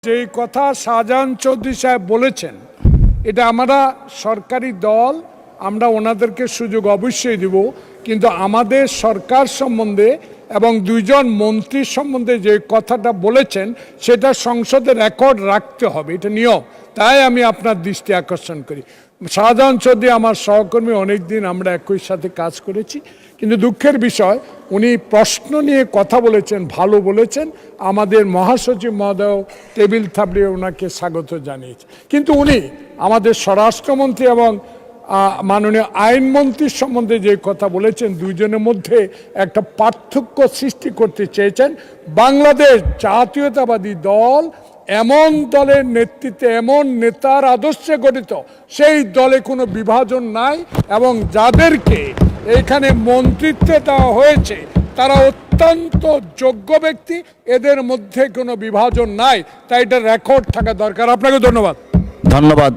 যে কথা শাহজাহান চৌধুরী সাহেব বলেছেন, এটা আমরা সরকারি দল, আমরা ওনাদেরকে সুযোগ অবশ্যই দেব, কিন্তু আমাদের সরকার সম্বন্ধে এবং দুইজন মন্ত্রীর সম্বন্ধে যে কথাটা বলেছেন সেটা সংসদে রেকর্ড রাখতে হবে, এটা নিয়ম। তাই আমি আপনার দৃষ্টি আকর্ষণ করি। শাহজাহান চৌধুরী আমার সহকর্মী, অনেক দিন আমরা একই সাথে কাজ করেছি, কিন্তু দুঃখের বিষয় উনি প্রশ্ন নিয়ে কথা বলেছেন, ভালো বলেছেন। আমাদের মহাসচিব মহোদয় টেবিল থাপড়িয়ে ওনাকে স্বাগত জানিয়েছে, কিন্তু উনি আমাদের স্বরাষ্ট্রমন্ত্রী এবং মাননীয় আইনমন্ত্রীর সম্বন্ধে যে কথা বলেছেন, দুইজনের মধ্যে একটা পার্থক্য সৃষ্টি করতে চেয়েছেন। বাংলাদেশ জাতীয়তাবাদী দল এমন দলের নেতৃত্বে, এমন নেতার আদর্শে গঠিত, সেই দলে কোনো বিভাজন নাই, এবং যাদেরকে এখানে মন্ত্রিত্বে দেওয়া হয়েছে তারা অত্যন্ত যোগ্য ব্যক্তি, এদের মধ্যে কোনো বিভাজন নাই। তাই এটা রেকর্ড থাকা দরকার। আপনাকে ধন্যবাদ। ধন্যবাদ।